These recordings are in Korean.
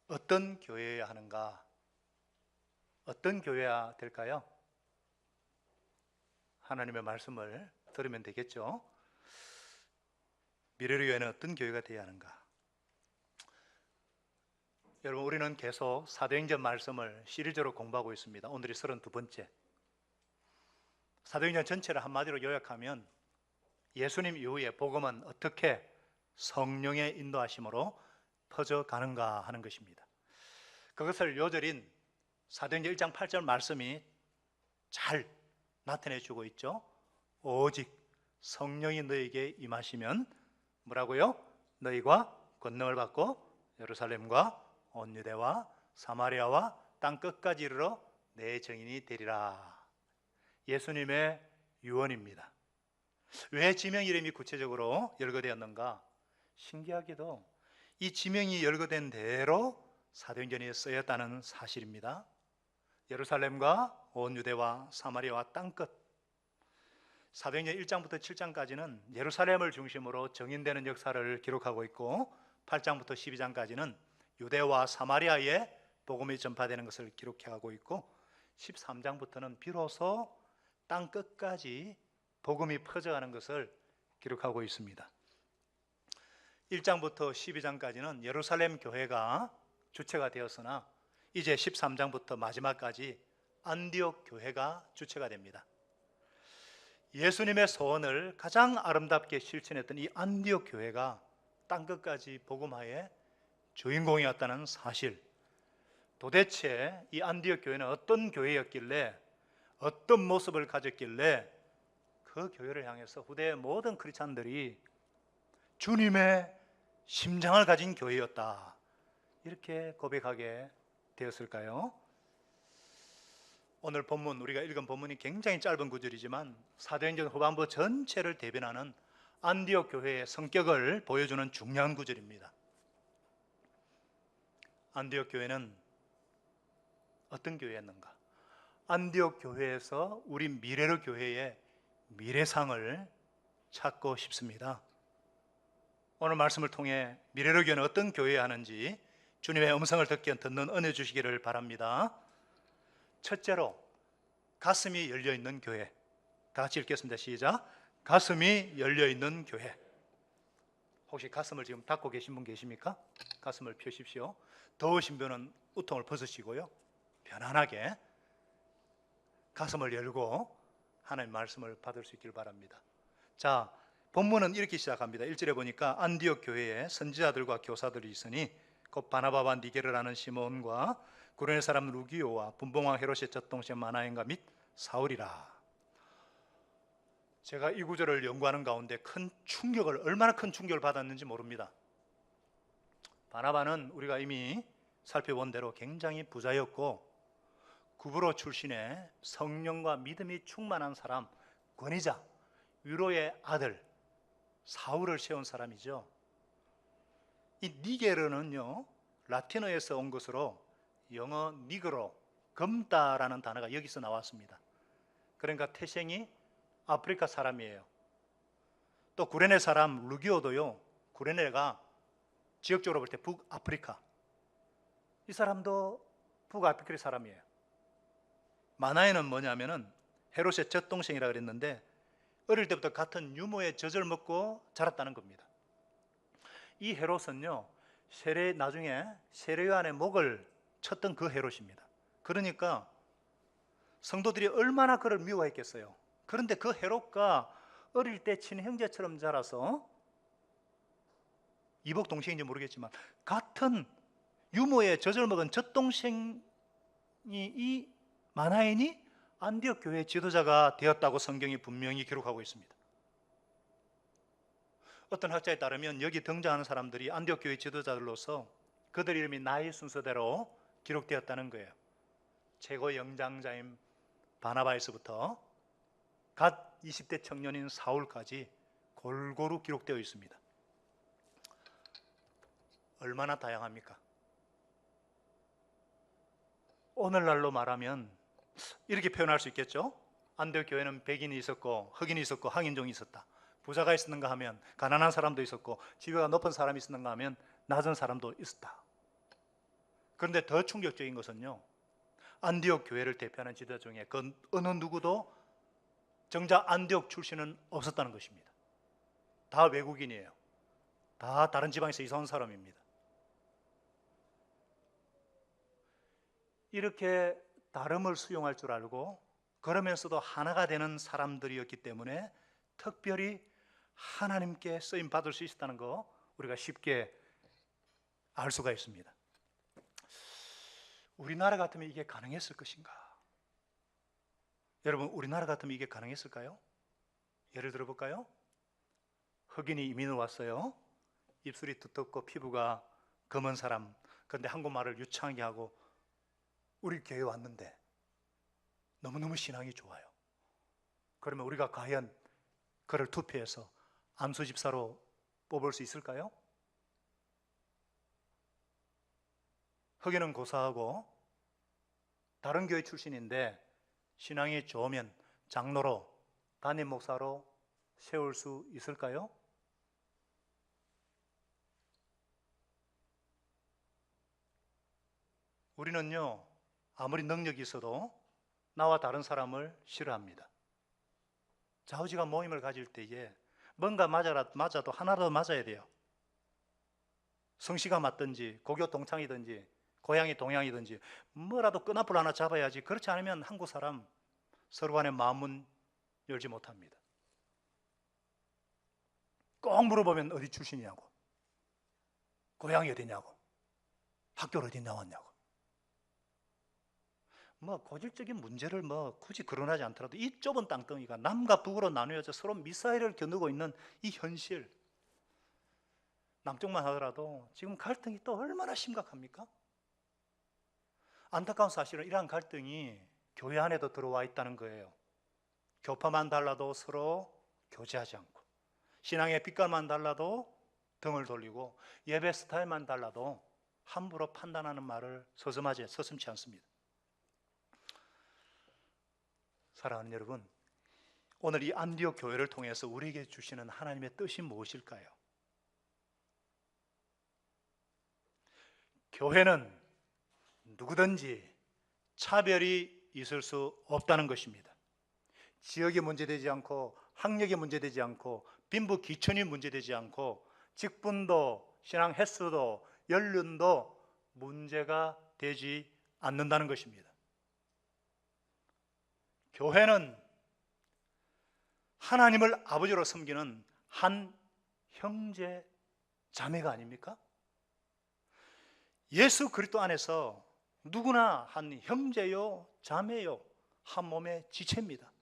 어떤 교회여야 하는가? 어떤 교회야 될까요? 하나님의 말씀을 들으면 되겠죠. 미래의 교회는 어떤 교회가 되어야 하는가? 여러분, 우리는 계속 사도행전 말씀을 시리즈로 공부하고 있습니다. 오늘이 32번째. 사도행전 전체를 한마디로 요약하면 예수님 이후에 복음은 어떻게 성령의 인도하심으로 퍼져가는가 하는 것입니다. 그것을 요절인 사도행전 1장 8절 말씀이 잘 나타내주고 있죠. 오직 성령이 너에게 임하시면 뭐라고요? 너희가 권능을 받고 예루살렘과 온 유대와 사마리아와 땅 끝까지 이르러 내 증인이 되리라. 예수님의 유언입니다. 왜 지명 이름이 구체적으로 열거되었는가? 신기하게도 이 지명이 열거된 대로 사도행전에 쓰였다는 사실입니다. 예루살렘과 온 유대와 사마리아와 땅끝. 사도행전 1장부터 7장까지는 예루살렘을 중심으로 정인되는 역사를 기록하고 있고 8장부터 12장까지는 유대와 사마리아에 복음이 전파되는 것을 기록하고 있고 13장부터는 비로소 땅 끝까지 복음이 퍼져가는 것을 기록하고 있습니다. 1장부터 12장까지는 예루살렘 교회가 주체가 되었으나 이제 13장부터 마지막까지 안디옥 교회가 주체가 됩니다. 예수님의 소원을 가장 아름답게 실천했던 이 안디옥 교회가 땅끝까지 복음화의 주인공이었다는 사실. 도대체 이 안디옥 교회는 어떤 교회였길래, 어떤 모습을 가졌길래 그 교회를 향해서 후대의 모든 크리스찬들이 주님의 심장을 가진 교회였다, 이렇게 고백하게 되었을까요? 오늘 본문, 우리가 읽은 본문이 굉장히 짧은 구절이지만 사도행전 후반부 전체를 대변하는 안디옥 교회의 성격을 보여주는 중요한 구절입니다. 안디옥 교회는 어떤 교회였는가? 안디옥 교회에서 우리 미래로 교회의 미래상을 찾고 싶습니다. 오늘 말씀을 통해 미래로 교회는 어떤 교회여야 하는지 주님의 음성을 듣는 은혜 주시기를 바랍니다. 첫째로, 가슴이 열려있는 교회. 다 같이 읽겠습니다. 시작. 가슴이 열려있는 교회. 혹시 가슴을 지금 닫고 계신 분 계십니까? 가슴을 펴십시오. 더우신 분은 우통을 벗으시고요, 편안하게 가슴을 열고 하나님의 말씀을 받을 수 있기를 바랍니다. 자, 본문은 이렇게 시작합니다. 1절에 보니까 안디옥 교회에 선지자들과 교사들이 있으니 곧 바나바와 니게르라는 시몬과 구레네 사람 루기오와 분봉왕 헤롯의 젖동생 마나엔과 및 사울이라. 제가 이 구절을 연구하는 가운데 얼마나 큰 충격을 받았는지 모릅니다. 바나바는 우리가 이미 살펴본 대로 굉장히 부자였고 구브로 출신의 성령과 믿음이 충만한 사람, 권위자, 위로의 아들 사울을 세운 사람이죠. 이 니게르는요, 라틴어에서 온 것으로 영어 니그로, 검다라는 단어가 여기서 나왔습니다. 그러니까 태생이 아프리카 사람이에요. 또 구레네 사람 루기오도요, 구레네가 지역적으로 볼 때 북아프리카, 이 사람도 북아프리카 사람이에요. 마나에는 뭐냐면은 헤롯의 젖동생이라 그랬는데 어릴 때부터 같은 유모의 젖을 먹고 자랐다는 겁니다. 이 헤롯은요, 나중에 세례요한의 목을 쳤던 그 헤롯입니다. 그러니까 성도들이 얼마나 그를 미워했겠어요. 그런데 그 헤롯과 어릴 때 친형제처럼 자라서, 이복 동생인지 모르겠지만 같은 유모의 젖을 먹은 젖동생이 이 마나엔이 안디옥 교회의 지도자가 되었다고 성경이 분명히 기록하고 있습니다. 어떤 학자에 따르면 여기 등장하는 사람들이 안디옥 교회 지도자들로서 그들 이름이 나이 순서대로 기록되었다는 거예요. 최고 영장자인 바나바에서부터 갓 20대 청년인 사울까지 골고루 기록되어 있습니다. 얼마나 다양합니까? 오늘날로 말하면 이렇게 표현할 수 있겠죠? 안디옥 교회는 백인이 있었고 흑인이 있었고 황인종이 있었다. 부자가 있었는가 하면 가난한 사람도 있었고 지위가 높은 사람이 있었는가 하면 낮은 사람도 있었다. 그런데 더 충격적인 것은요, 안디옥 교회를 대표하는 지도자 중에 그 어느 누구도 정작 안디옥 출신은 없었다는 것입니다. 다 외국인이에요. 다 다른 지방에서 이사 온 사람입니다. 이렇게 다름을 수용할 줄 알고 그러면서도 하나가 되는 사람들이었기 때문에 특별히 하나님께 쓰임 받을 수 있었다는 거 우리가 쉽게 알 수가 있습니다. 우리나라 같으면 이게 가능했을 것인가? 여러분, 우리나라 같으면 이게 가능했을까요? 예를 들어볼까요? 흑인이 이민을 왔어요. 입술이 두텁고 피부가 검은 사람, 그런데 한국말을 유창하게 하고 우리 교회에 왔는데 너무너무 신앙이 좋아요. 그러면 우리가 과연 그를 투표해서 안수 집사로 뽑을 수 있을까요? 흑인은 고사하고 다른 교회 출신인데 신앙이 좋으면 장로로, 담임 목사로 세울 수 있을까요? 우리는요, 아무리 능력이 있어도 나와 다른 사람을 싫어합니다. 좌우지간 모임을 가질 때에 뭔가 맞아도 하나라도 맞아야 돼요. 성씨가 맞든지 고교 동창이든지 고향이 동양이든지 뭐라도 끈앞을 하나 잡아야지. 그렇지 않으면 한국 사람 서로 간에 마음은 열지 못합니다. 꼭 물어보면 어디 출신이냐고, 고향이 어디냐고, 학교를 어디 나왔냐고. 고질적인 문제를 굳이 거론하지 않더라도 이 좁은 땅덩이가 남과 북으로 나누어져 서로 미사일을 겨누고 있는 이 현실, 남쪽만 하더라도 지금 갈등이 또 얼마나 심각합니까? 안타까운 사실은 이러한 갈등이 교회 안에도 들어와 있다는 거예요. 교파만 달라도 서로 교제하지 않고, 신앙의 빛깔만 달라도 등을 돌리고, 예배 스타일만 달라도 함부로 판단하는 말을 서슴지 않습니다. 사랑하는 여러분, 오늘 이 안디옥 교회를 통해서 우리에게 주시는 하나님의 뜻이 무엇일까요? 교회는 누구든지 차별이 있을 수 없다는 것입니다. 지역이 문제되지 않고, 학력이 문제되지 않고, 빈부 기천이 문제되지 않고, 직분도, 신앙 횟수도, 연륜도 문제가 되지 않는다는 것입니다. 교회는 하나님을 아버지로 섬기는 한 형제 자매가 아닙니까? 예수 그리스도 안에서 누구나 한 형제요 자매요 한 몸의 지체입니다.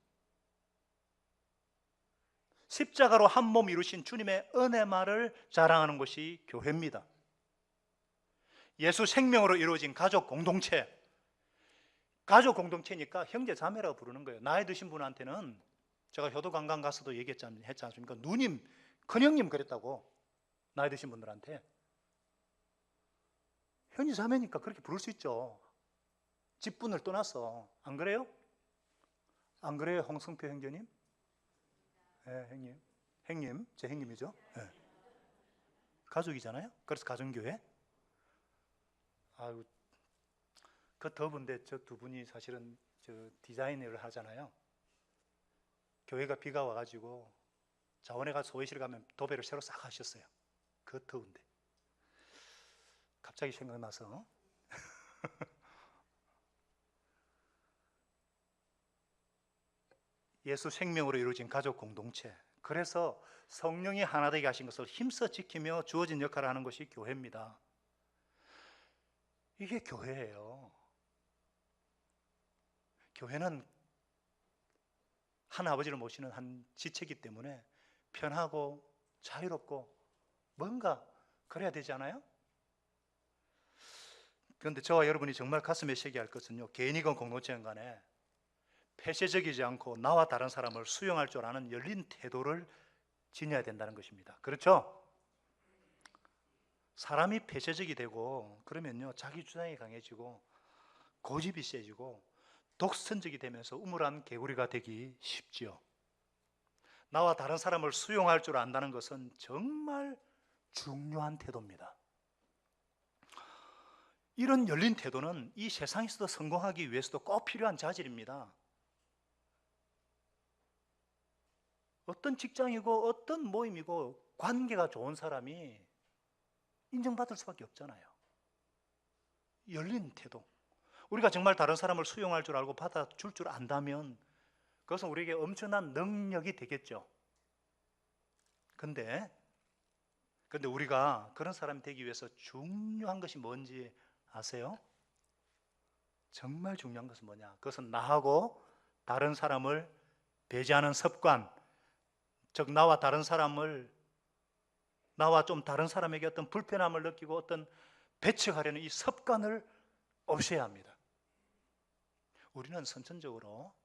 십자가로 한 몸 이루신 주님의 은혜만을 자랑하는 것이 교회입니다. 예수 생명으로 이루어진 가족 공동체니까 형제 자매라고 부르는 거예요. 나이 드신 분한테는 제가 효도 관광 가서도 얘기했지 않습니까? 누님, 큰형님 그랬다고. 나이 드신 분들한테 형제 자매니까 그렇게 부를 수 있죠. 직분을 떠나서. 안 그래요? 안 그래요, 홍승표 형제님? 네, 형님, 제 형님이죠. 네. 가족이잖아요. 그래서 가정교회. 아유, 그 더운데 저 두 분이 사실은 디자인을 하잖아요. 교회가 비가 와가지고 자원회 가서 소회실 가면 도배를 새로 싹 하셨어요. 그 더운데. 갑자기 생각나서. 예수 생명으로 이루어진 가족 공동체. 그래서 성령이 하나 되게 하신 것을 힘써 지키며 주어진 역할을 하는 것이 교회입니다. 이게 교회예요. 교회는 한 아버지를 모시는 한 지체이기 때문에 편하고 자유롭고 뭔가 그래야 되지 않아요? 그런데 저와 여러분이 정말 가슴에 새겨야 할 것은요, 개인이건 공동체건 간에 폐쇄적이지 않고 나와 다른 사람을 수용할 줄 아는 열린 태도를 지녀야 된다는 것입니다. 그렇죠? 사람이 폐쇄적이 되고 그러면요, 자기 주장이 강해지고 고집이 세지고 독선적이 되면서 우물한 개구리가 되기 쉽지요. 나와 다른 사람을 수용할 줄 안다는 것은 정말 중요한 태도입니다. 이런 열린 태도는 이 세상에서도 성공하기 위해서도 꼭 필요한 자질입니다. 어떤 직장이고 어떤 모임이고 관계가 좋은 사람이 인정받을 수밖에 없잖아요. 열린 태도. 우리가 정말 다른 사람을 수용할 줄 알고 받아줄 줄 안다면 그것은 우리에게 엄청난 능력이 되겠죠. 근데 우리가 그런 사람이 되기 위해서 중요한 것이 뭔지 아세요? 정말 중요한 것은 뭐냐? 그것은 나하고 다른 사람을 배제하는 습관, 즉 나와 좀 다른 사람에게 어떤 불편함을 느끼고 어떤 배척하려는 이 습관을 없애야 합니다. 우리는 선천적으로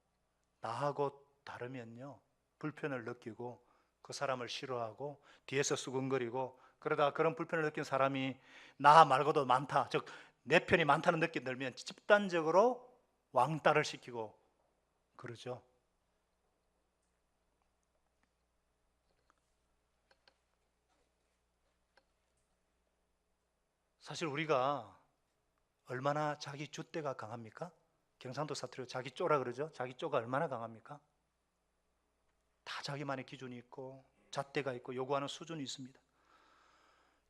나하고 다르면요 불편을 느끼고 그 사람을 싫어하고 뒤에서 수근거리고, 그러다가 그런 불편을 느낀 사람이 나 말고도 많다, 즉 내 편이 많다는 느낌이 들면 집단적으로 왕따를 시키고 그러죠. 사실 우리가 얼마나 자기 줏대가 강합니까? 경상도 사투리로 자기 쪼라 그러죠. 자기 쪼가 얼마나 강합니까? 다 자기만의 기준이 있고 잣대가 있고 요구하는 수준이 있습니다.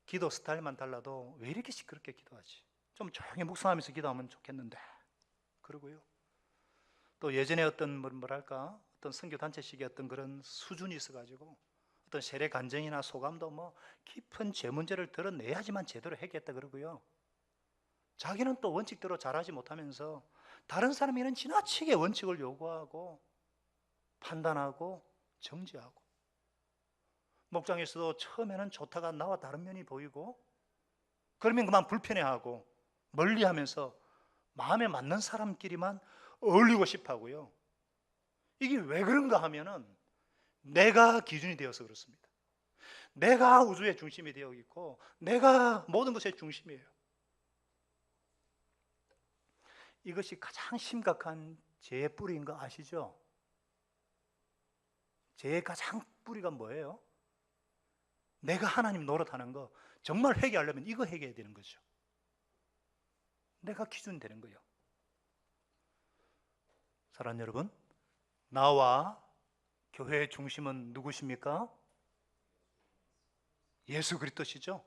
기도 스타일만 달라도 왜 이렇게 시끄럽게 기도하지? 좀 조용히 묵상하면서 기도하면 좋겠는데 그러고요. 또 예전에 어떤 어떤 선교단체식의 어떤 그런 수준이 있어가지고 어떤 세례 간증이나 소감도 뭐 깊은 죄 문제를 드러내야지만 제대로 했겠다 그러고요. 자기는 또 원칙대로 잘하지 못하면서 다른 사람에게는 지나치게 원칙을 요구하고 판단하고 정지하고, 목장에서도 처음에는 좋다가 나와 다른 면이 보이고 그러면 그만 불편해하고 멀리하면서 마음에 맞는 사람끼리만 어울리고 싶어하고요. 이게 왜 그런가 하면은 내가 기준이 되어서 그렇습니다. 내가 우주의 중심이 되어 있고 내가 모든 것의 중심이에요. 이것이 가장 심각한 죄의 뿌리인 거 아시죠? 죄의 가장 뿌리가 뭐예요? 내가 하나님 노릇하는 거, 정말 회개하려면 이거 회개해야 되는 거죠. 내가 기준 되는 거예요. 사랑하는 여러분, 나와 교회의 중심은 누구십니까? 예수 그리스도시죠.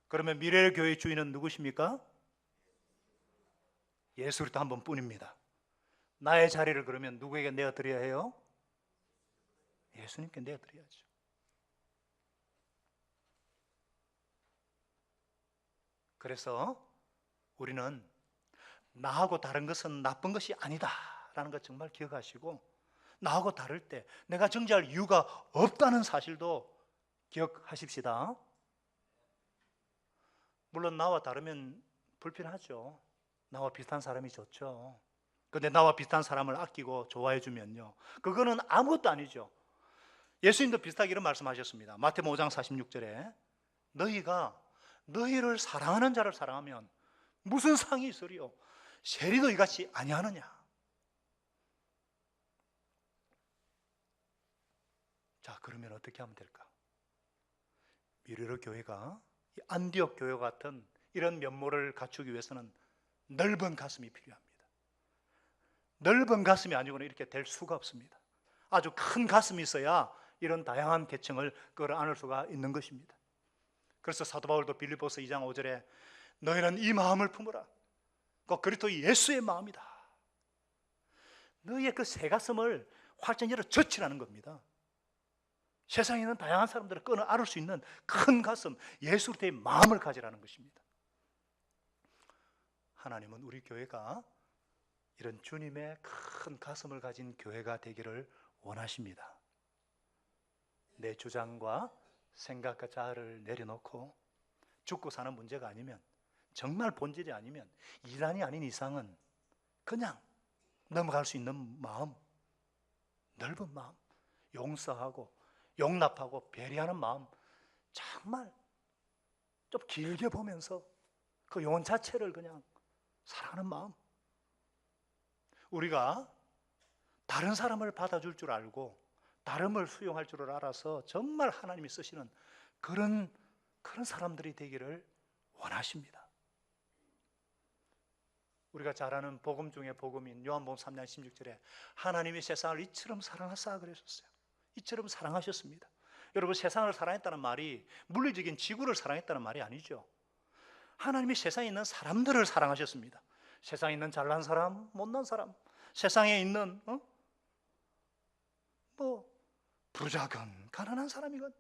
그러면 미래의 교회의 주인은 누구십니까? 예수 그리스도 한 번뿐입니다. 나의 자리를 그러면 누구에게 내어드려야 해요? 예수님께 내어드려야죠. 그래서 우리는 나하고 다른 것은 나쁜 것이 아니다라는 것 정말 기억하시고, 나하고 다를 때 내가 정죄할 이유가 없다는 사실도 기억하십시다. 물론 나와 다르면 불편하죠. 나와 비슷한 사람이 좋죠. 근데 나와 비슷한 사람을 아끼고 좋아해 주면요, 그거는 아무것도 아니죠. 예수님도 비슷하게 이런 말씀하셨습니다. 마태복음 5장 46절에 너희가 너희를 사랑하는 자를 사랑하면 무슨 상이 있으리요? 세리도 이같이 아니하느냐? 자, 그러면 어떻게 하면 될까? 미래로 교회가 안디옥 교회 같은 이런 면모를 갖추기 위해서는 넓은 가슴이 필요합니다. 넓은 가슴이 아니고는 이렇게 될 수가 없습니다. 아주 큰 가슴이 있어야 이런 다양한 계층을 끌어안을 수가 있는 것입니다. 그래서 사도 바울도 빌립보서 2장 5절에 너희는 이 마음을 품으라. 그 그리스도 예수의 마음이다. 너희의 그 새 가슴을 활짝 열어 젖히라는 겁니다. 세상에 있는 다양한 사람들을 끌어안을 수 있는 큰 가슴, 예수 그리스도의 마음을 가지라는 것입니다. 하나님은 우리 교회가 이런 주님의 큰 가슴을 가진 교회가 되기를 원하십니다. 내 주장과 생각과 자아를 내려놓고 죽고 사는 문제가 아니면, 정말 본질이 아니면, 이단이 아닌 이상은 그냥 넘어갈 수 있는 마음, 넓은 마음, 용서하고 용납하고 배려하는 마음, 정말 좀 길게 보면서 그 영혼 자체를 그냥 사랑하는 마음. 우리가 다른 사람을 받아줄 줄 알고 다름을 수용할 줄을 알아서 정말 하나님이 쓰시는 그런 사람들이 되기를 원하십니다. 우리가 잘 아는 복음 중에 복음인 요한복음 3장 16절에 하나님이 세상을 이처럼 사랑하사 그러셨어요. 이처럼 사랑하셨습니다. 여러분, 세상을 사랑했다는 말이 물리적인 지구를 사랑했다는 말이 아니죠. 하나님이 세상에 있는 사람들을 사랑하셨습니다. 세상에 있는 잘난 사람, 못난 사람, 세상에 있는 부자건 가난한 사람이건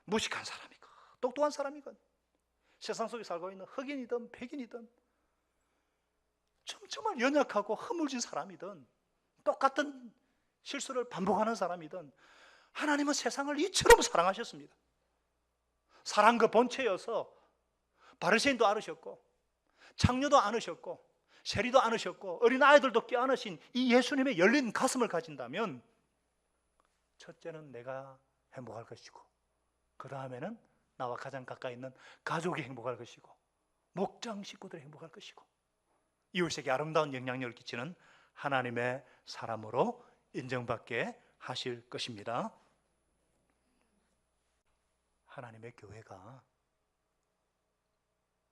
무식한 사람이건 똑똑한 사람이건 세상 속에 살고 있는 흑인이든 백인이든 정말 연약하고 허물진 사람이든 똑같은 실수를 반복하는 사람이든 하나님은 세상을 이처럼 사랑하셨습니다. 사랑 그 본체여서 바리새인도 안으셨고 창녀도 안으셨고 세리도 안으셨고 어린아이들도 껴안으신 이 예수님의 열린 가슴을 가진다면 첫째는 내가 행복할 것이고 그 다음에는 나와 가장 가까이 있는 가족이 행복할 것이고 목장 식구들이 행복할 것이고 이웃에게 아름다운 영향력을 끼치는 하나님의 사람으로 인정받게 하실 것입니다. 하나님의 교회가,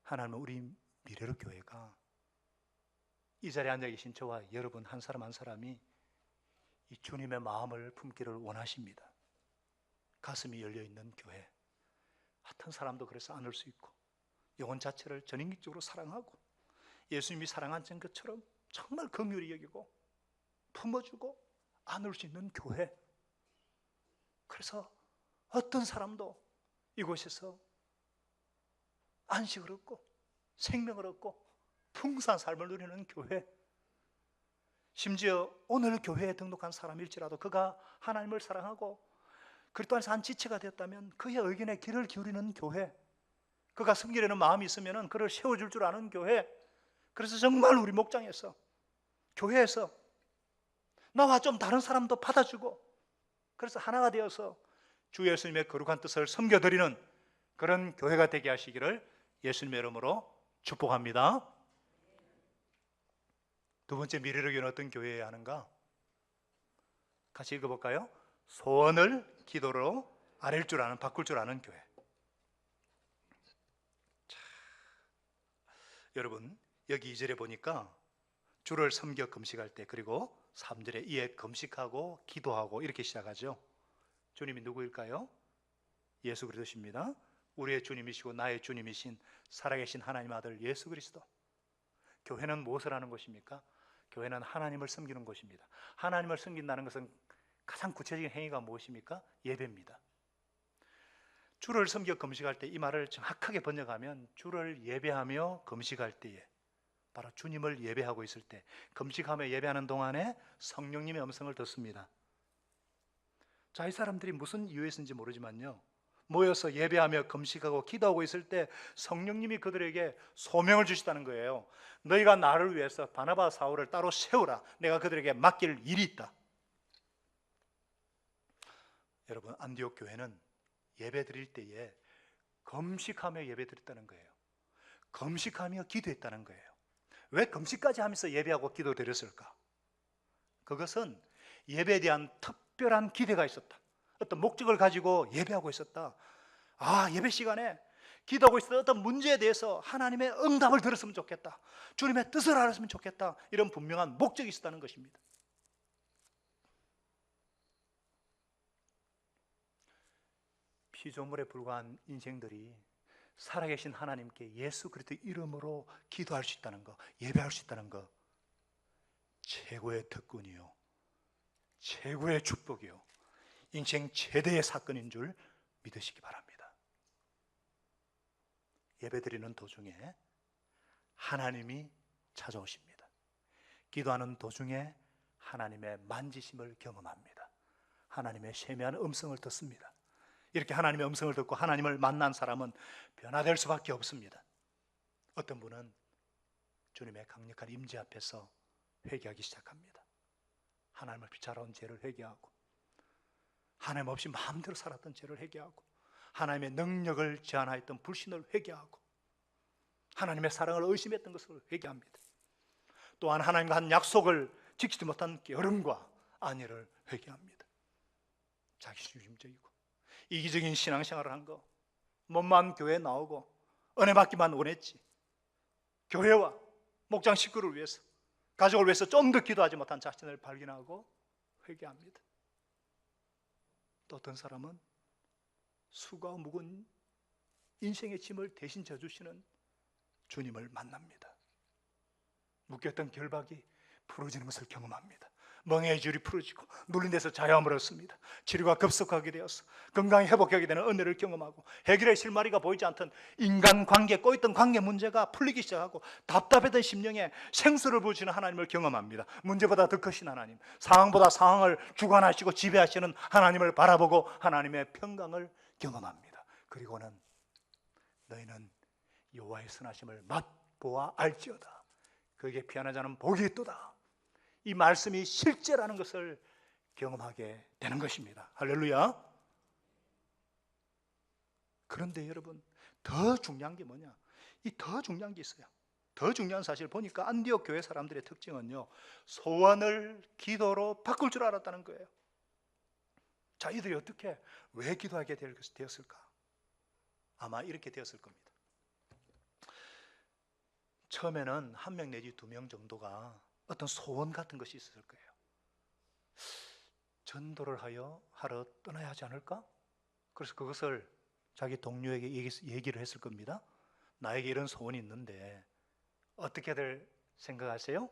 하나님은 우리 미래로 교회가 이 자리에 앉아 계신 저와 여러분 한 사람 한 사람이 이 주님의 마음을 품기를 원하십니다. 가슴이 열려있는 교회, 같은 사람도 그래서 안을 수 있고 영혼 자체를 전인격적으로 사랑하고 예수님이 사랑하신 것처럼 정말 긍휼히 여기고 품어주고 안을 수 있는 교회. 그래서 어떤 사람도 이곳에서 안식을 얻고 생명을 얻고 풍성한 삶을 누리는 교회. 심지어 오늘 교회에 등록한 사람일지라도 그가 하나님을 사랑하고 그리스도 안에서 한 지체가 되었다면 그의 의견에 귀를 기울이는 교회, 그가 섬기려는 마음이 있으면 그를 세워줄 줄 아는 교회. 그래서 정말 우리 목장에서, 교회에서 나와 좀 다른 사람도 받아주고 그래서 하나가 되어서 주 예수님의 거룩한 뜻을 섬겨드리는 그런 교회가 되게 하시기를 예수님의 이름으로 축복합니다. 두 번째, 미래를 위한 어떤 교회여야 하는가? 같이 읽어볼까요? 소원을 기도로 아랠 줄 아는, 바꿀 줄 아는 교회. 자, 여러분 여기 2절에 보니까 주를 섬겨 금식할 때, 그리고 3절에 이에 금식하고 기도하고 이렇게 시작하죠. 주님이 누구일까요? 예수 그리스도십니다. 우리의 주님이시고 나의 주님이신 살아계신 하나님 아들 예수 그리스도. 교회는 무엇을 하는 것입니까? 교회는 하나님을 섬기는 것입니다. 하나님을 섬긴다는 것은 가장 구체적인 행위가 무엇입니까? 예배입니다. 주를 섬겨 금식할 때, 이 말을 정확하게 번역하면 주를 예배하며 금식할 때에, 바로 주님을 예배하고 있을 때, 금식하며 예배하는 동안에 성령님의 음성을 듣습니다. 자, 이 사람들이 무슨 이유에서인지 모르지만요, 모여서 예배하며 금식하고 기도하고 있을 때 성령님이 그들에게 소명을 주시다는 거예요. 너희가 나를 위해서 바나바 사울을 따로 세우라. 내가 그들에게 맡길 일이 있다. 여러분, 안디옥 교회는 예배 드릴 때에 금식하며 예배 드렸다는 거예요. 금식하며 기도했다는 거예요. 왜 금식까지 하면서 예배하고 기도 드렸을까? 그것은 예배에 대한 특별한 기대가 있었다. 어떤 목적을 가지고 예배하고 있었다. 예배 시간에 기도하고 있었던 어떤 문제에 대해서 하나님의 응답을 들었으면 좋겠다. 주님의 뜻을 알았으면 좋겠다. 이런 분명한 목적이 있었다는 것입니다. 피조물에 불과한 인생들이 살아계신 하나님께 예수 그리스도 이름으로 기도할 수 있다는 것, 예배할 수 있다는 것, 최고의 특권이요, 최고의 축복이요, 인생 최대의 사건인 줄 믿으시기 바랍니다. 예배드리는 도중에 하나님이 찾아오십니다. 기도하는 도중에 하나님의 만지심을 경험합니다. 하나님의 세미한 음성을 듣습니다. 이렇게 하나님의 음성을 듣고 하나님을 만난 사람은 변화될 수밖에 없습니다. 어떤 분은 주님의 강력한 임재 앞에서 회개하기 시작합니다. 하나님을 비참한 죄를 회개하고, 하나님 없이 마음대로 살았던 죄를 회개하고, 하나님의 능력을 제한하였던 불신을 회개하고, 하나님의 사랑을 의심했던 것을 회개합니다. 또한 하나님과 한 약속을 지키지 못한 게으름과 안위를 회개합니다. 자기중심적이고 이기적인 신앙생활을 한 거, 몸만 교회에 나오고 은혜 받기만 원했지, 교회와 목장 식구를 위해서, 가족을 위해서 좀 더 기도하지 못한 자신을 발견하고 회개합니다. 또 어떤 사람은 수고와 무거운 인생의 짐을 대신 져주시는 주님을 만납니다. 묶였던 결박이 풀어지는 것을 경험합니다. 멍해의 줄이 풀어지고 눌린 데서 자유함을 얻습니다. 치료가 급속하게 되어서 건강이 회복하게 되는 은혜를 경험하고 해결의 실마리가 보이지 않던 인간관계, 꼬였던 관계 문제가 풀리기 시작하고 답답했던 심령에 생수를 부으시는 하나님을 경험합니다. 문제보다 더 크신 하나님, 상황보다 상황을 주관하시고 지배하시는 하나님을 바라보고 하나님의 평강을 경험합니다. 그리고는 너희는 여호와의 선하심을 맛보아 알지어다. 그에게 피하는 자는 복이 있도다. 이 말씀이 실제라는 것을 경험하게 되는 것입니다. 할렐루야. 그런데 여러분, 더 중요한 게 뭐냐? 이 더 중요한 게 있어요. 더 중요한 사실 보니까 안디옥 교회 사람들의 특징은요, 소원을 기도로 바꿀 줄 알았다는 거예요. 자, 이들이 어떻게, 왜 기도하게 되었을까? 아마 이렇게 되었을 겁니다. 처음에는 1명 내지 2명 정도가 어떤 소원 같은 것이 있었을 거예요. 전도를 하러 떠나야 하지 않을까? 그래서 그것을 자기 동료에게 얘기를 했을 겁니다. 나에게 이런 소원이 있는데 어떻게들 생각하세요?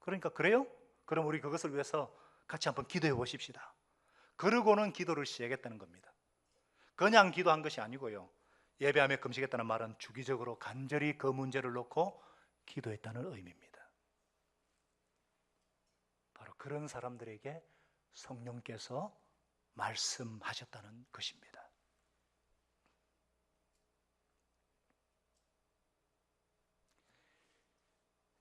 그러니까 그래요? 그럼 우리 그것을 위해서 같이 한번 기도해 보십시다. 그러고는 기도를 시작했다는 겁니다. 그냥 기도한 것이 아니고요, 예배하며 금식했다는 말은 주기적으로 간절히 그 문제를 놓고 기도했다는 의미입니다. 바로 그런 사람들에게 성령께서 말씀하셨다는 것입니다.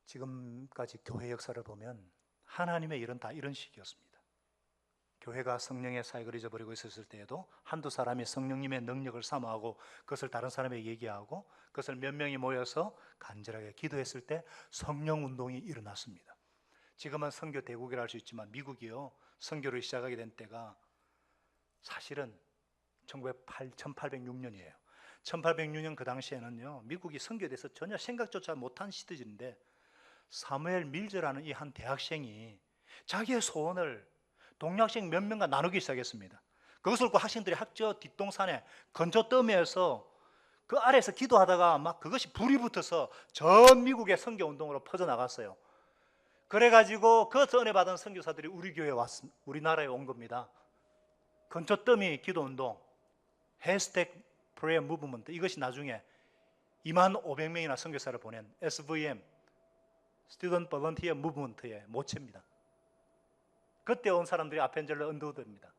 지금까지 교회 역사를 보면 하나님의 일은 다 이런 식이었습니다. 교회가 성령의 사역을 잊어버리고 있었을 때에도 한두 사람이 성령님의 능력을 사모하고 그것을 다른 사람에게 얘기하고 그것을 몇 명이 모여서 간절하게 기도했을 때 성령 운동이 일어났습니다. 지금은 선교 대국이라 할 수 있지만 미국이요, 선교를 시작하게 된 때가 사실은 1806년이에요. 1806년 그 당시에는요, 미국이 선교에 대해서 전혀 생각조차 못한 시대인데 사무엘 밀저라는 이 한 대학생이 자기의 소원을 동료 학생 몇 명과 나누기 시작했습니다. 그것을 듣고 학생들이 학교 뒷동산에 건조더미에서 그 아래에서 기도하다가 막 그것이 불이 붙어서 전 미국의 선교 운동으로 퍼져나갔어요. 그래가지고 그 은혜 받은 선교사들이 우리 교회에 우리나라에 온 겁니다. 건조더미 기도 운동, 해시태그 프레이어 무브먼트, 이것이 나중에 25,000명이나 선교사를 보낸 SVM, 스튜던트 볼런티어 무브먼트의 모체입니다. 그때 온 사람들이 아펜젤러 언더우드입니다.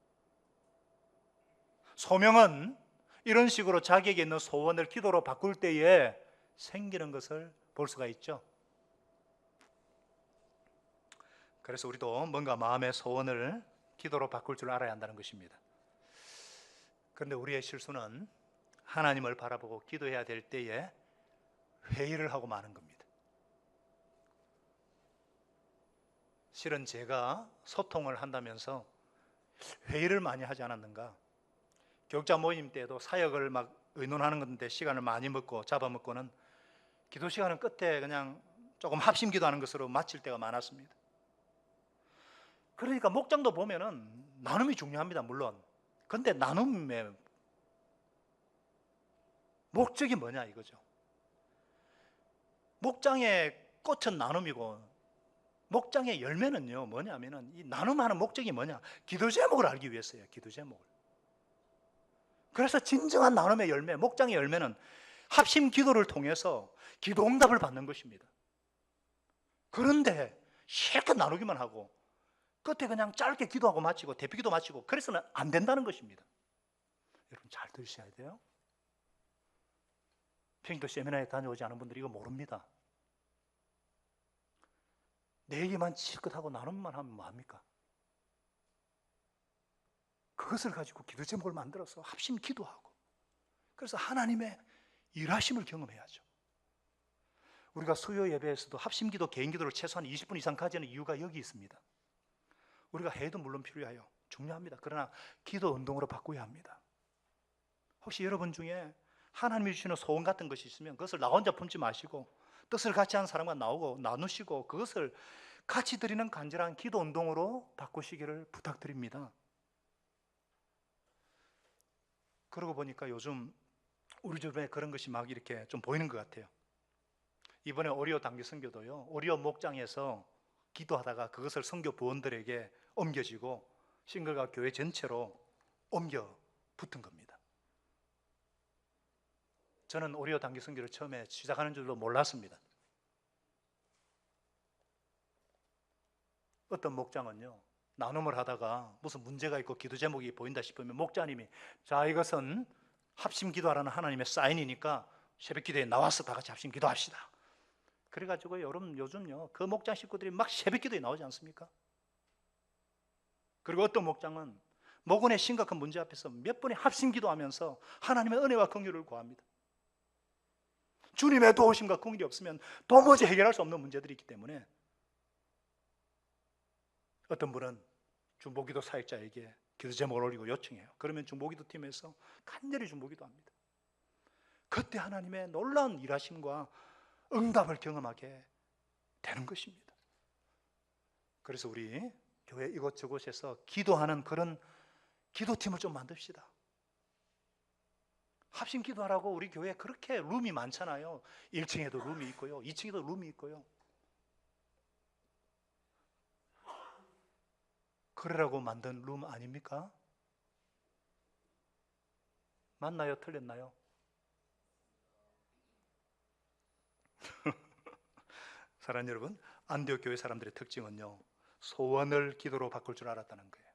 소명은 이런 식으로 자기에게 있는 소원을 기도로 바꿀 때에 생기는 것을 볼 수가 있죠. 그래서 우리도 뭔가 마음의 소원을 기도로 바꿀 줄 알아야 한다는 것입니다. 그런데 우리의 실수는 하나님을 바라보고 기도해야 될 때에 회의를 하고 마는 겁니다. 실은 제가 소통을 한다면서 회의를 많이 하지 않았는가? 교육자 모임 때도 사역을 막 의논하는 건데 시간을 많이 먹고 잡아먹고는 기도 시간은 끝에 그냥 조금 합심 기도하는 것으로 마칠 때가 많았습니다. 그러니까 목장도 보면은 나눔이 중요합니다, 물론. 근데 나눔의 목적이 뭐냐 이거죠. 목장의 꽃은 나눔이고 목장의 열매는요 뭐냐면은 이 나눔하는 목적이 뭐냐, 기도 제목을 알기 위해서예요. 기도 제목을. 그래서 진정한 나눔의 열매, 목장의 열매는 합심 기도를 통해서 기도 응답을 받는 것입니다. 그런데 실컷 나누기만 하고 끝에 그냥 짧게 기도하고 마치고 대피기도 마치고 그래서는 안 된다는 것입니다. 여러분 잘 들으셔야 돼요. 평신도 세미나에 다녀오지 않은 분들이 이거 모릅니다. 내 얘기만 실컷 하고 나눔만 하면 뭐합니까? 그것을 가지고 기도 제목을 만들어서 합심 기도하고 그래서 하나님의 일하심을 경험해야죠. 우리가 수요 예배에서도 합심 기도, 개인 기도를 최소한 20분 이상 가지는 이유가 여기 있습니다. 우리가 해도 물론 필요해요. 중요합니다. 그러나 기도 운동으로 바꿔야 합니다. 혹시 여러분 중에 하나님이 주시는 소원 같은 것이 있으면 그것을 나 혼자 품지 마시고 뜻을 같이 하는 사람과 나누시고 그것을 같이 드리는 간절한 기도 운동으로 바꾸시기를 부탁드립니다. 그러고 보니까 요즘 우리 주변에 그런 것이 막 이렇게 좀 보이는 것 같아요. 이번에 오리오 단기 선교도요, 오리오 목장에서 기도하다가 그것을 선교 부원들에게 옮겨지고 싱글과 교회 전체로 옮겨 붙은 겁니다. 저는 오리오 단기 선교를 처음에 시작하는 줄도 몰랐습니다. 어떤 목장은요, 나눔을 하다가 무슨 문제가 있고 기도 제목이 보인다 싶으면 목자님이, 자, 이것은 합심 기도하라는 하나님의 사인이니까 새벽 기도에 나와서 다 같이 합심 기도합시다. 그래가지고 여러분 요즘요, 그 목장 식구들이 막 새벽 기도에 나오지 않습니까? 그리고 어떤 목장은 목원의 심각한 문제 앞에서 몇 번의 합심 기도하면서 하나님의 은혜와 긍휼을 구합니다. 주님의 도우심과 긍휼이 없으면 도무지 해결할 수 없는 문제들이 있기 때문에 어떤 분은 중보기도 사역자에게 기도 제목을 올리고 요청해요. 그러면 중보기도 팀에서 간절히 중보기도 합니다. 그때 하나님의 놀라운 일하심과 응답을 경험하게 되는 것입니다. 그래서 우리 교회 이곳저곳에서 기도하는 그런 기도팀을 좀 만듭시다. 합심 기도하라고 우리 교회에 그렇게 룸이 많잖아요. 1층에도 룸이 있고요, 2층에도 룸이 있고요. 그러라고 만든 룸 아닙니까? 맞나요? 틀렸나요? 사랑하는 여러분, 안디옥 교회 사람들의 특징은요, 소원을 기도로 바꿀 줄 알았다는 거예요.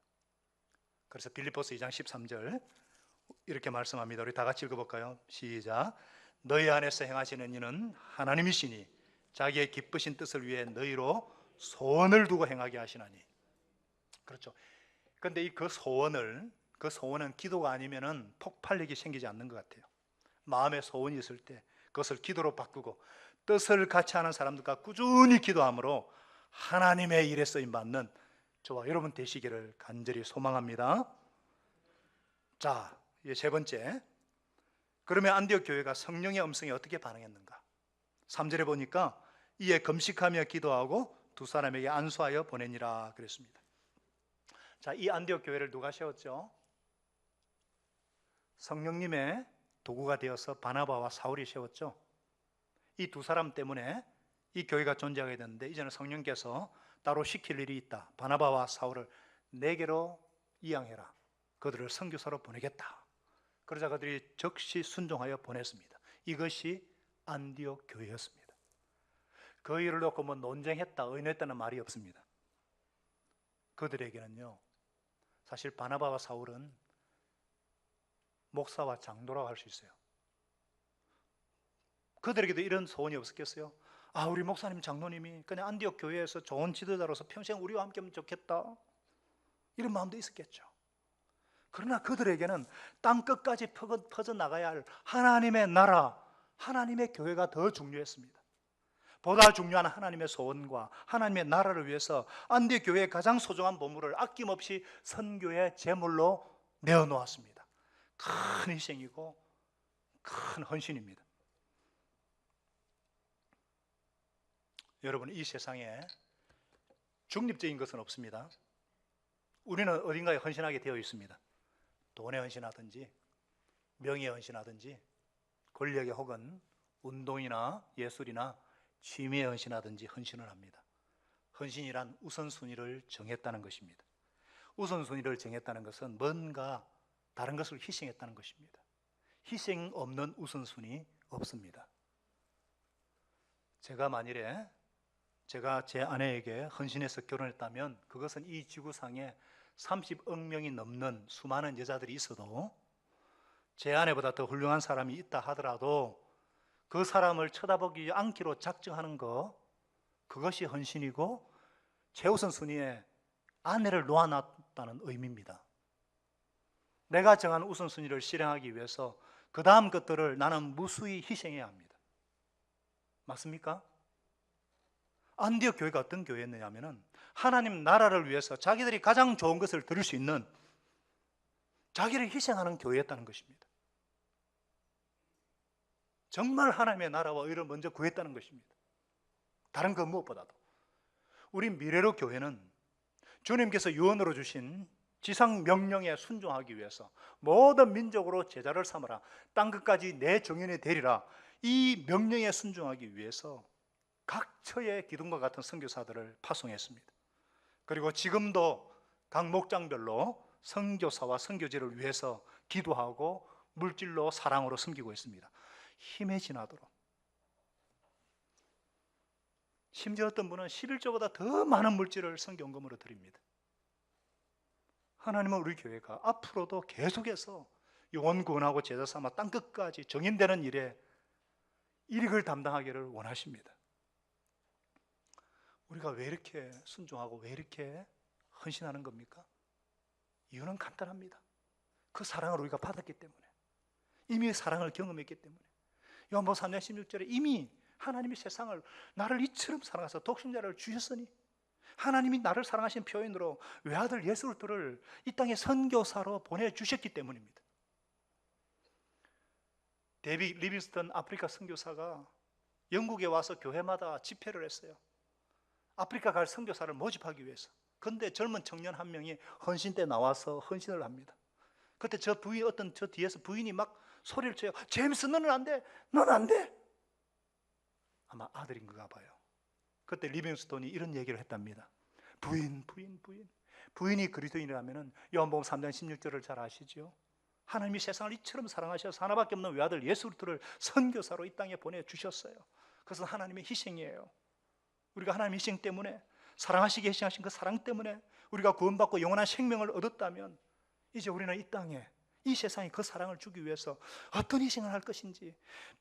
그래서 빌립보서 2장 13절 이렇게 말씀합니다. 우리 다 같이 읽어볼까요? 시작. 너희 안에서 행하시는 이는 하나님이시니 자기의 기쁘신 뜻을 위해 너희로 소원을 두고 행하게 하시나니. 그렇죠. 그런데 그 소원은 기도가 아니면은 폭발력이 생기지 않는 것 같아요. 마음에 소원이 있을 때 그것을 기도로 바꾸고 뜻을 같이 하는 사람들과 꾸준히 기도함으로 하나님의 일에 쓰임 받는 저와 여러분 되시기를 간절히 소망합니다. 자, 이제 세 번째. 그러면 안디옥 교회가 성령의 음성에 어떻게 반응했는가? 3절에 보니까 이에 금식하며 기도하고 두 사람에게 안수하여 보내니라 그랬습니다. 자, 이 안디옥 교회를 누가 세웠죠? 성령님의 도구가 되어서 바나바와 사울이 세웠죠. 이 두 사람 때문에 이 교회가 존재하게 됐는데 이제는 성령께서 따로 시킬 일이 있다. 바나바와 사울을 내게로 이양해라. 그들을 선교사로 보내겠다. 그러자 그들이 즉시 순종하여 보냈습니다. 이것이 안디옥 교회였습니다. 그 일을 놓고 뭐 논쟁했다, 의논했다는 말이 없습니다. 그들에게는요, 사실 바나바와 사울은 목사와 장로라고 할 수 있어요. 그들에게도 이런 소원이 없었겠어요? 아, 우리 목사님 장로님이 그냥 안디옥 교회에서 좋은 지도자로서 평생 우리와 함께 하면 좋겠다, 이런 마음도 있었겠죠. 그러나 그들에게는 땅끝까지 퍼져나가야 할 하나님의 나라, 하나님의 교회가 더 중요했습니다. 보다 중요한 하나님의 소원과 하나님의 나라를 위해서 안디옥 교회의 가장 소중한 보물을 아낌없이 선교의 제물로 내어놓았습니다. 큰 희생이고 큰 헌신입니다. 여러분, 이 세상에 중립적인 것은 없습니다. 우리는 어딘가에 헌신하게 되어 있습니다. 돈에 헌신하든지 명예에 헌신하든지 권력에 혹은 운동이나 예술이나 취미에 헌신하든지 헌신을 합니다. 헌신이란 우선순위를 정했다는 것입니다. 우선순위를 정했다는 것은 뭔가 다른 것을 희생했다는 것입니다. 희생 없는 우선순위 없습니다. 제가 만일에 제가 제 아내에게 헌신해서 결혼했다면 그것은 이 지구상에 30억 명이 넘는 수많은 여자들이 있어도 제 아내보다 더 훌륭한 사람이 있다 하더라도 그 사람을 쳐다보지 않기로 작정하는 것, 그것이 헌신이고 최우선 순위에 아내를 놓아놨다는 의미입니다. 내가 정한 우선순위를 실행하기 위해서 그 다음 것들을 나는 무수히 희생해야 합니다. 맞습니까? 안디옥 교회가 어떤 교회였느냐면 하나님 나라를 위해서 자기들이 가장 좋은 것을 들을 수 있는, 자기를 희생하는 교회였다는 것입니다. 정말 하나님의 나라와 의를 먼저 구했다는 것입니다. 다른 그 무엇보다도 우리 미래로 교회는 주님께서 유언으로 주신 지상 명령에 순종하기 위해서 모든 민족으로 제자를 삼으라, 땅끝까지 내 정연이 되리라, 이 명령에 순종하기 위해서 각 처의 기둥과 같은 선교사들을 파송했습니다. 그리고 지금도 각 목장별로 선교사와 선교지를 위해서 기도하고 물질로 사랑으로 섬기고 있습니다. 힘에 지나도록. 심지어 어떤 분은 11조보다 더 많은 물질을 선교원금으로 드립니다. 하나님은 우리 교회가 앞으로도 계속해서 원구원하고 제자 삼아 땅끝까지 정인되는 일에 일익을 담당하기를 원하십니다. 우리가 왜 이렇게 순종하고 왜 이렇게 헌신하는 겁니까? 이유는 간단합니다. 그 사랑을 우리가 받았기 때문에, 이미 사랑을 경험했기 때문에. 요한복음 3장 16절에 이미 하나님이 세상을 나를 이처럼 사랑하사 독생자를 주셨으니, 하나님이 나를 사랑하신 표현으로 외아들 예수 그리스도를 이 땅에 선교사로 보내주셨기 때문입니다. 데이빗 리빙스턴 아프리카 선교사가 영국에 와서 교회마다 집회를 했어요. 아프리카 갈 선교사를 모집하기 위해서. 그런데 젊은 청년 한 명이 헌신 때 나와서 헌신을 합니다. 그때 저 뒤에서 부인이 막 소리를 쳐요. 제임스, 너는 안 돼, 너는 안 돼. 아마 아들인가 봐요. 그때 리빙스톤이 이런 얘기를 했답니다. 부인이 그리스도인이라면 요한복음 3장 16절을 잘 아시죠? 하나님이 세상을 이처럼 사랑하셔서 하나밖에 없는 외아들 예수 그리스도를 선교사로 이 땅에 보내주셨어요. 그것은 하나님의 희생이에요. 우리가 하나님의 희생 때문에, 사랑하시게 희생하신 그 사랑 때문에 우리가 구원받고 영원한 생명을 얻었다면, 이제 우리는 이 땅에, 이 세상에 그 사랑을 주기 위해서 어떤 희생을 할 것인지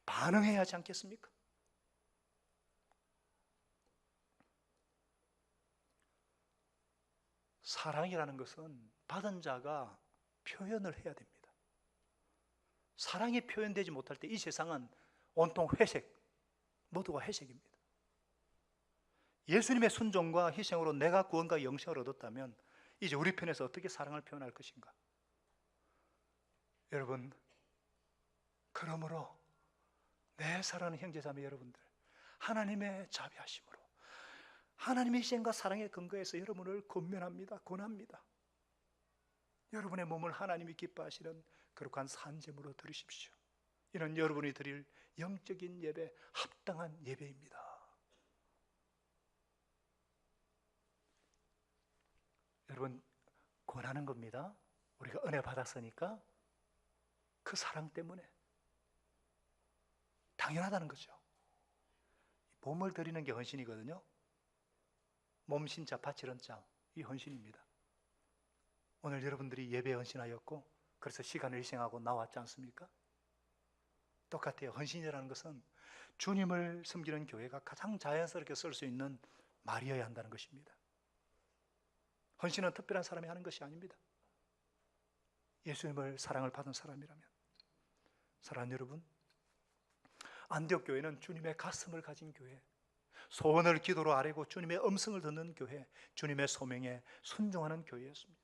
반응해야 하지 않겠습니까? 사랑이라는 것은 받은 자가 표현을 해야 됩니다. 사랑이 표현되지 못할 때 이 세상은 온통 회색, 모두가 회색입니다. 예수님의 순종과 희생으로 내가 구원과 영생을 얻었다면 이제 우리 편에서 어떻게 사랑을 표현할 것인가? 여러분, 그러므로 내 사랑하는 형제자매 여러분들, 하나님의 자비하심으로, 하나님의 희생과 사랑의 근거에서 여러분을 권면합니다. 여러분의 몸을 하나님이 기뻐하시는 거룩한 산제물로 드리십시오. 이는 여러분이 드릴 영적인 예배, 합당한 예배입니다. 여러분, 권하는 겁니다. 우리가 은혜 받았으니까 그 사랑 때문에 당연하다는 거죠. 몸을 드리는 게 헌신이거든요. 몸 신자 바치는 짱, 이 헌신입니다. 오늘 여러분들이 예배에 헌신하였고 그래서 시간을 희생하고 나왔지 않습니까? 똑같아요. 헌신이라는 것은 주님을 섬기는 교회가 가장 자연스럽게 쓸 수 있는 말이어야 한다는 것입니다. 헌신은 특별한 사람이 하는 것이 아닙니다. 예수님을 사랑을 받은 사람이라면. 사랑하는 여러분, 안디옥 교회는 주님의 가슴을 가진 교회, 소원을 기도로 아뢰고 주님의 음성을 듣는 교회, 주님의 소명에 순종하는 교회였습니다.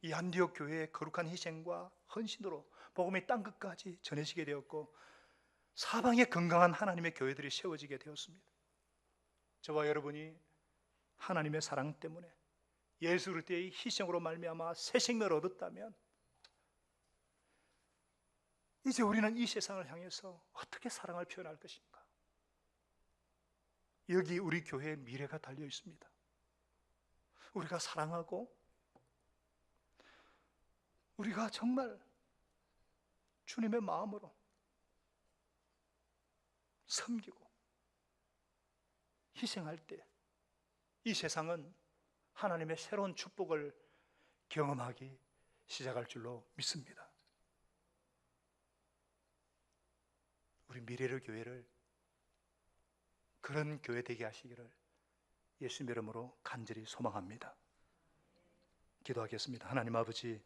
이 안디옥 교회의 거룩한 희생과 헌신으로 복음이 땅끝까지 전해지게 되었고 사방에 건강한 하나님의 교회들이 세워지게 되었습니다. 저와 여러분이 하나님의 사랑 때문에 예수 그리스도의 희생으로 말미암아 새 생명을 얻었다면 이제 우리는 이 세상을 향해서 어떻게 사랑을 표현할 것인가? 여기 우리 교회의 미래가 달려 있습니다. 우리가 사랑하고 우리가 정말 주님의 마음으로 섬기고 희생할 때 이 세상은 하나님의 새로운 축복을 경험하기 시작할 줄로 믿습니다. 우리 미래의 교회를 그런 교회 되게 하시기를 예수님의 이름으로 간절히 소망합니다. 기도하겠습니다. 하나님 아버지,